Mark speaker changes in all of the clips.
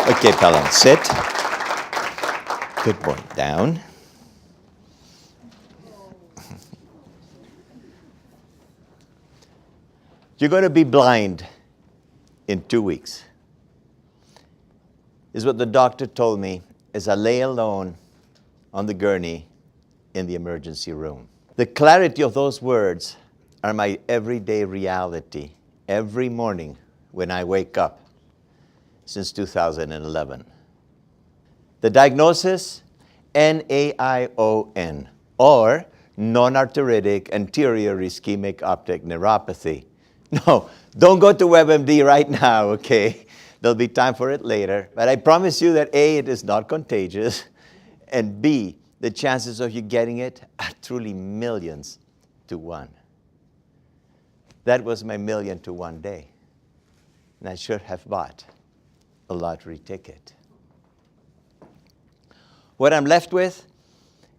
Speaker 1: Okay, Pelham, sit. Good boy, down. You're going to be blind in 2 weeks, is what the doctor told me as I lay alone on the gurney in the emergency room. The clarity of those words are my everyday reality every morning when I wake up since 2011. The diagnosis, NAION, or non-arteritic anterior ischemic optic neuropathy. No, don't go to WebMD right now, okay? There'll be time for it later. But I promise you that A, it is not contagious, and B, the chances of you getting it are truly millions to one. That was my 1,000,000 to 1 day. And I should have bought a lottery ticket. What I'm left with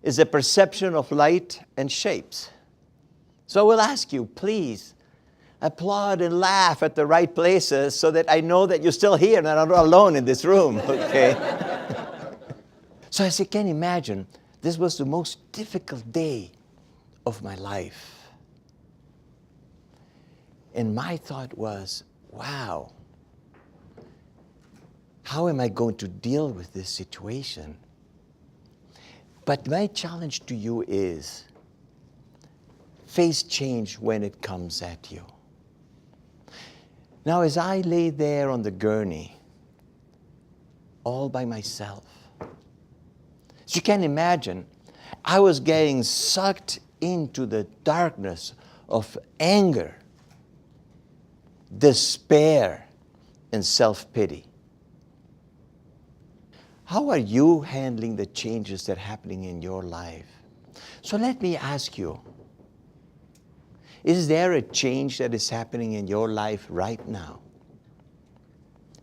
Speaker 1: is a perception of light and shapes. So I will ask you, please, applaud and laugh at the right places so that I know that you're still here and I'm not alone in this room, okay? So as you can imagine, this was the most difficult day of my life. And my thought was, wow, how am I going to deal with this situation? But my challenge to you is, face change when it comes at you. Now, as I lay there on the gurney, all by myself, as you can imagine, I was getting sucked into the darkness of anger, despair, and self-pity. How are you handling the changes that are happening in your life? So let me ask you, is there a change that is happening in your life right now?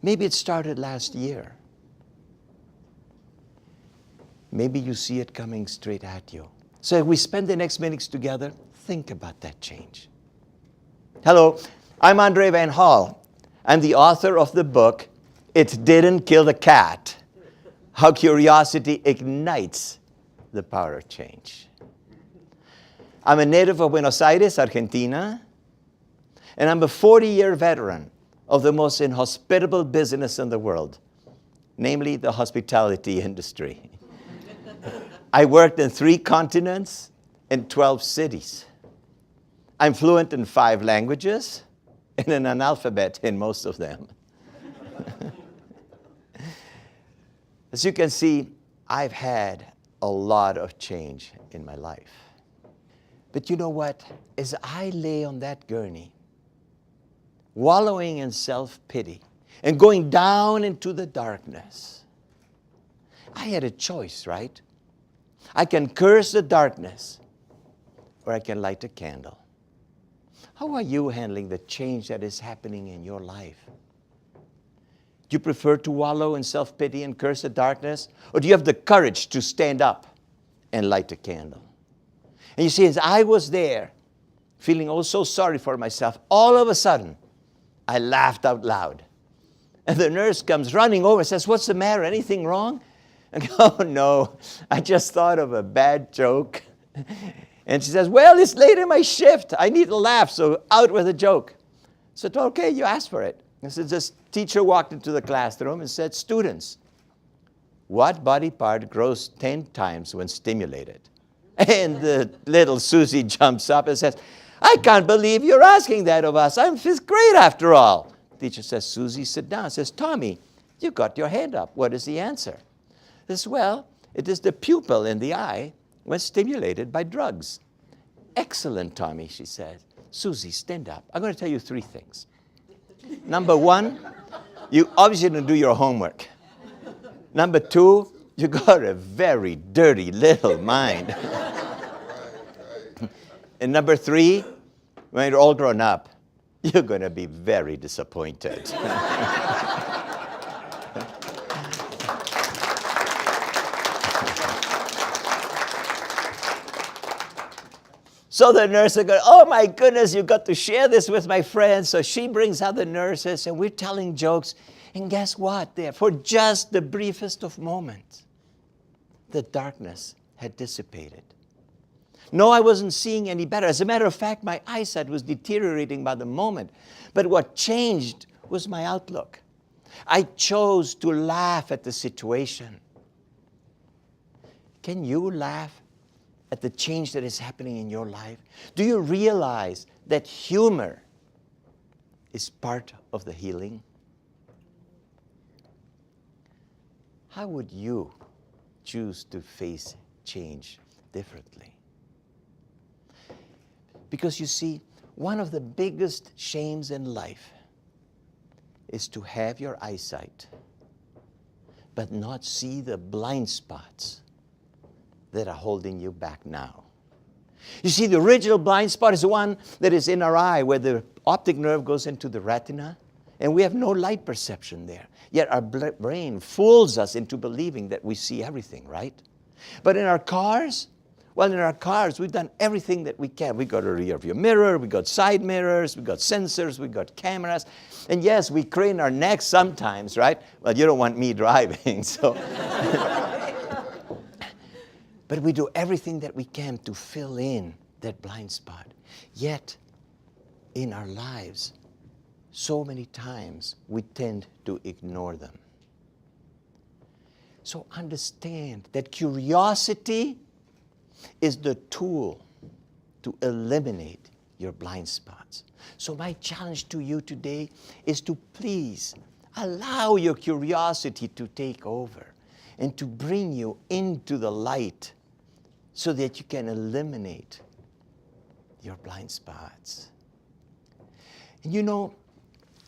Speaker 1: Maybe it started last year. Maybe you see it coming straight at you. So if we spend the next minutes together, think about that change. Hello, I'm André van Hall. I'm the author of the book, It Didn't Kill the Cat, How Curiosity Ignites the Power of Change. I'm a native of Buenos Aires, Argentina, and I'm a 40-year veteran of the most inhospitable business in the world, namely the hospitality industry. I worked in 3 continents and 12 cities. I'm fluent in 5 languages and an analphabet in most of them. As you can see, I've had a lot of change in my life. But you know what? As I lay on that gurney, wallowing in self-pity and going down into the darkness, I had a choice, right? I can curse the darkness or I can light a candle. How are you handling the change that is happening in your life? Do you prefer to wallow in self-pity and curse the darkness? Or do you have the courage to stand up and light a candle? And you see, as I was there, feeling oh so sorry for myself, all of a sudden, I laughed out loud. And the nurse comes running over and says, "What's the matter? Anything wrong?" I go, "Oh, no, I just thought of a bad joke." And she says, "Well, it's late in my shift. I need to laugh, so out with a joke." I said, "Okay, you asked for it." I said, this teacher walked into the classroom and said, "Students, what body part grows 10 times when stimulated?" And the little Susie jumps up and says, "I can't believe you're asking that of us. I'm 5th grade after all." The teacher says, "Susie, sit down." Says, "Tommy, you got your hand up. What is the answer?" He says, "Well, it is the pupil in the eye when stimulated by drugs." "Excellent, Tommy," she said. "Susie, stand up. I'm going to tell you 3 things. Number 1, you obviously didn't do your homework. Number 2, you got a very dirty little mind. And number 3, when you're all grown up, you're going to be very disappointed." So the nurses go, oh my goodness, you got to share this with my friends. So she brings other nurses and we're telling jokes. And guess what? There, for just the briefest of moments, the darkness had dissipated. No, I wasn't seeing any better. As a matter of fact, my eyesight was deteriorating by the moment. But what changed was my outlook. I chose to laugh at the situation. Can you laugh at the change that is happening in your life? Do you realize that humor is part of the healing? How would you choose to face change differently? Because you see, one of the biggest shames in life is to have your eyesight but not see the blind spots that are holding you back now. You see, the original blind spot is the one that is in our eye where the optic nerve goes into the retina and we have no light perception there. Yet our brain fools us into believing that we see everything, right? But in our cars, we've done everything that we can. We got a rear view mirror, we got side mirrors, we got sensors, we got cameras. And yes, we crane our necks sometimes, right? Well, you don't want me driving, so. But we do everything that we can to fill in that blind spot. Yet, in our lives, so many times we tend to ignore them. So understand that curiosity is the tool to eliminate your blind spots. So my challenge to you today is to please allow your curiosity to take over and to bring you into the light so that you can eliminate your blind spots. And you know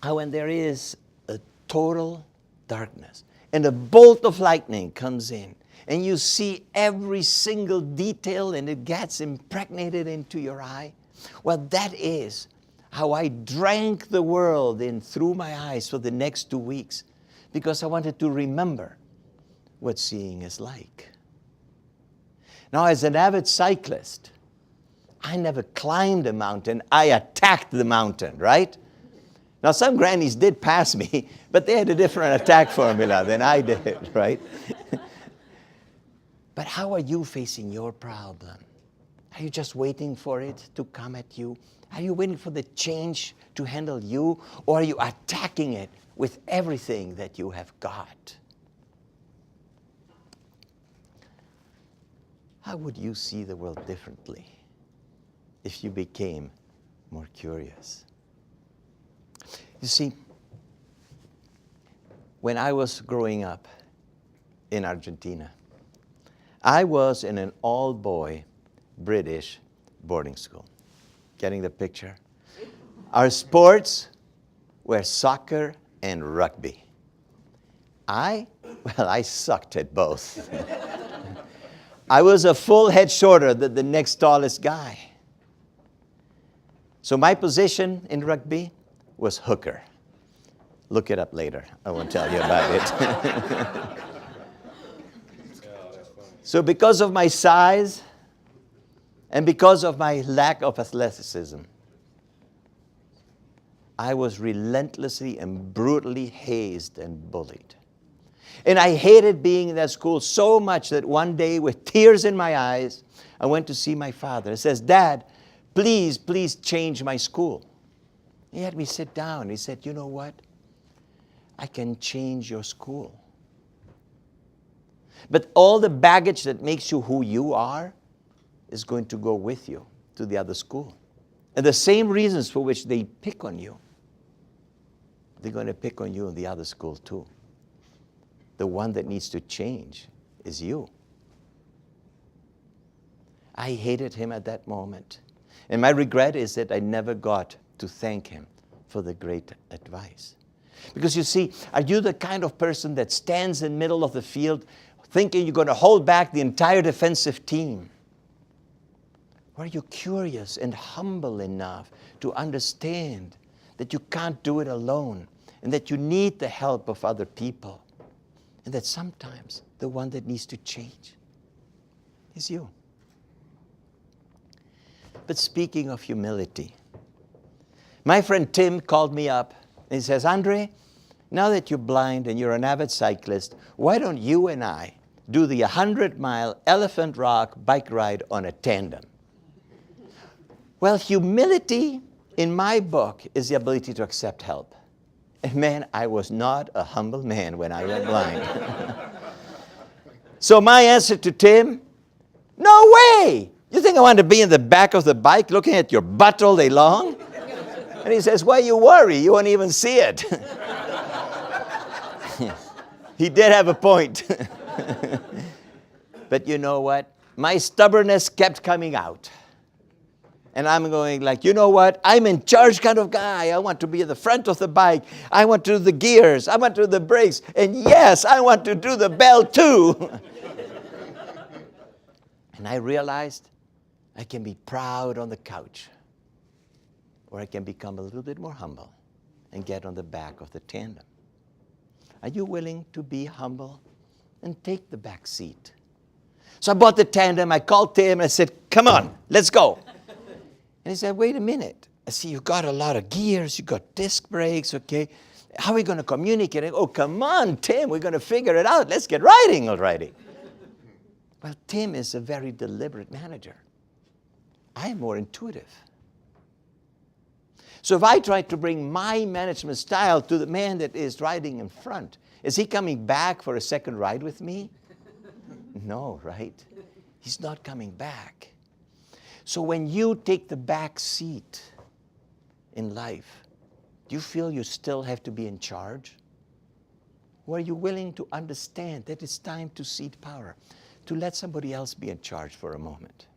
Speaker 1: how when there is a total darkness and a bolt of lightning comes in and you see every single detail and it gets impregnated into your eye, well, that is how I drank the world in through my eyes for the next 2 weeks because I wanted to remember what seeing is like. Now, as an avid cyclist, I never climbed a mountain, I attacked the mountain, right? Now, some grannies did pass me, but they had a different attack formula than I did, right? But how are you facing your problem? Are you just waiting for it to come at you? Are you waiting for the change to handle you? Or are you attacking it with everything that you have got? How would you see the world differently if you became more curious? You see, when I was growing up in Argentina, I was in an all-boy British boarding school. Getting the picture? Our sports were soccer and rugby. I sucked at both. I was a full head shorter than the next tallest guy. So my position in rugby was hooker. Look it up later. I won't tell you about it. So because of my size and because of my lack of athleticism, I was relentlessly and brutally hazed and bullied. And I hated being in that school so much that one day, with tears in my eyes, I went to see my father. He says, "Dad, please change my school." He had me sit down. He said, "You know what? I can change your school. But all the baggage that makes you who you are is going to go with you to the other school. And the same reasons for which they pick on you, they're going to pick on you in the other school too. The one that needs to change is you." I hated him at that moment. And my regret is that I never got to thank him for the great advice. Because you see, are you the kind of person that stands in the middle of the field thinking you're going to hold back the entire defensive team? Or are you curious and humble enough to understand that you can't do it alone and that you need the help of other people? And that sometimes the one that needs to change is you. But speaking of humility, my friend Tim called me up and he says, Andre, now that you're blind and you're an avid cyclist, why don't you and I do the 100-mile Elephant Rock bike ride on a tandem? Well, humility in my book is the ability to accept help. And man, I was not a humble man when I went blind. So my answer to Tim, no way! You think I want to be in the back of the bike looking at your butt all day long? And he says, why you worry? You won't even see it. He did have a point. But you know what? My stubbornness kept coming out. And I'm going like, you know what? I'm in charge kind of guy. I want to be at the front of the bike. I want to do the gears. I want to do the brakes. And yes, I want to do the bell too. And I realized I can be proud on the couch, or I can become a little bit more humble and get on the back of the tandem. Are you willing to be humble and take the back seat? So I bought the tandem. I called Tim and I said, come on, let's go. And he said, wait a minute. I see you got a lot of gears. You got disc brakes, okay? How are we going to communicate? Oh, come on, Tim. We're going to figure it out. Let's get riding already. Well, Tim is a very deliberate manager. I am more intuitive. So if I try to bring my management style to the man that is riding in front, is he coming back for a second ride with me? No, right? He's not coming back. So when you take the back seat in life, do you feel you still have to be in charge? Or are you willing to understand that it's time to cede power, to let somebody else be in charge for a moment?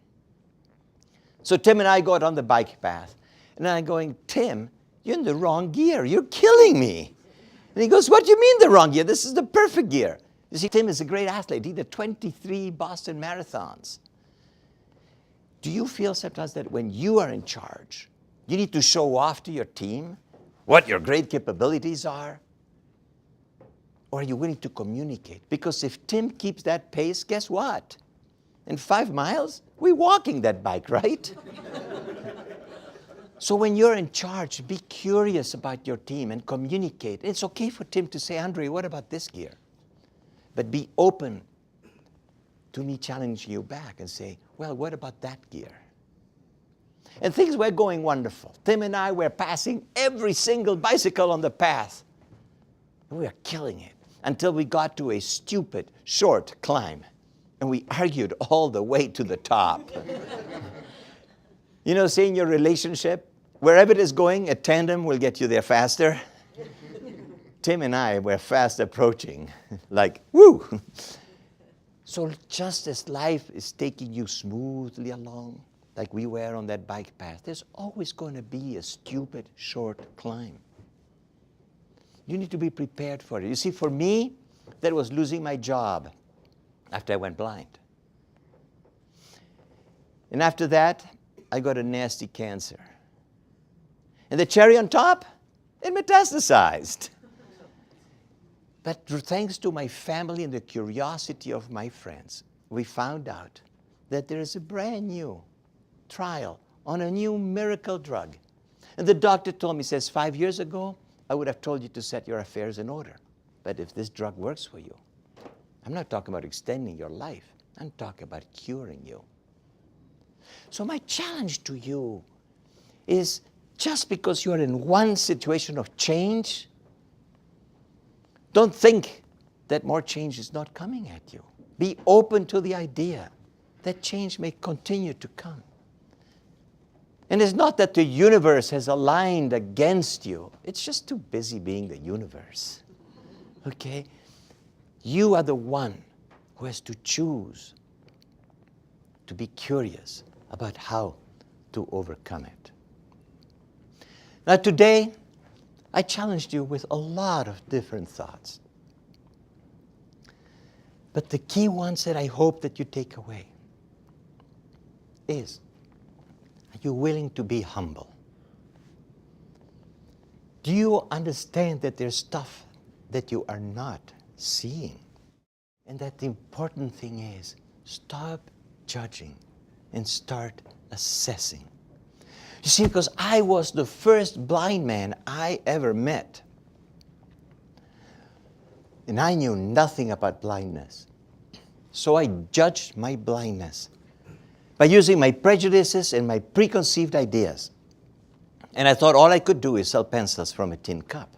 Speaker 1: So Tim and I got on the bike path. And I'm going, Tim, you're in the wrong gear. You're killing me. And he goes, what do you mean the wrong gear? This is the perfect gear. You see, Tim is a great athlete. He did 23 Boston marathons. Do you feel sometimes that when you are in charge, you need to show off to your team what your great capabilities are? Or are you willing to communicate? Because if Tim keeps that pace, guess what? In 5 miles, we're walking that bike, right? So when you're in charge, be curious about your team and communicate. It's okay for Tim to say, Andre, what about this gear? But be open to me challenging you back and say, well, what about that gear? And things were going wonderful. Tim and I were passing every single bicycle on the path. And we were killing it until we got to a stupid, short climb. And we argued all the way to the top. You know, say in your relationship, wherever it is going, a tandem will get you there faster. Tim and I were fast approaching, like, woo! So just as life is taking you smoothly along, like we were on that bike path, there's always going to be a stupid, short climb. You need to be prepared for it. You see, for me, that was losing my job after I went blind. And after that, I got a nasty cancer. And the cherry on top, it metastasized. But thanks to my family and the curiosity of my friends, we found out that there is a brand new trial on a new miracle drug. And the doctor told me, says, 5 years ago, I would have told you to set your affairs in order. But if this drug works for you, I'm not talking about extending your life. I'm talking about curing you. So my challenge to you is just because you're in one situation of change, don't think that more change is not coming at you. Be open to the idea that change may continue to come. And it's not that the universe has aligned against you. It's just too busy being the universe. Okay? You are the one who has to choose to be curious about how to overcome it. Now today, I challenged you with a lot of different thoughts. But the key ones that I hope that you take away is, are you willing to be humble? Do you understand that there's stuff that you are not seeing? And that the important thing is, stop judging and start assessing You see, because I was the first blind man I ever met. And I knew nothing about blindness. So I judged my blindness by using my prejudices and my preconceived ideas. And I thought all I could do is sell pencils from a tin cup.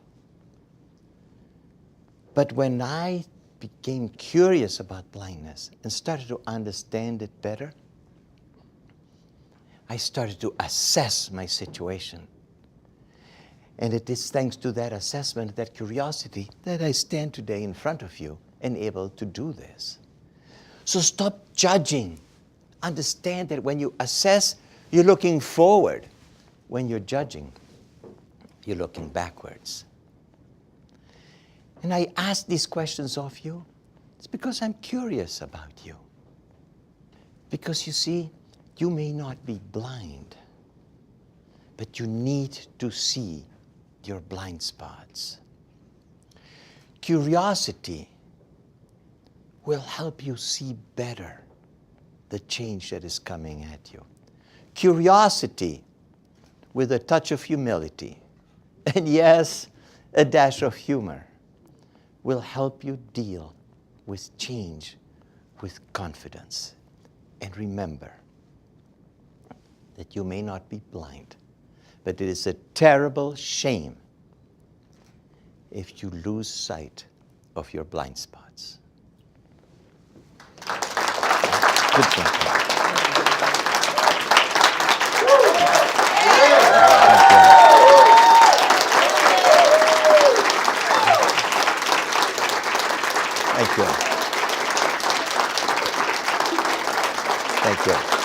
Speaker 1: But when I became curious about blindness and started to understand it better, I started to assess my situation. And it is thanks to that assessment, that curiosity, that I stand today in front of you and able to do this. So stop judging. Understand that when you assess, you're looking forward. When you're judging, you're looking backwards. And I ask these questions of you, it's because I'm curious about you. Because you see, you may not be blind, but you need to see your blind spots. Curiosity will help you see better the change that is coming at you. Curiosity with a touch of humility, and yes, a dash of humor, will help you deal with change with confidence. And remember that you may not be blind, but it is a terrible shame if you lose sight of your blind spots. Good thinking. Thank you. Thank you.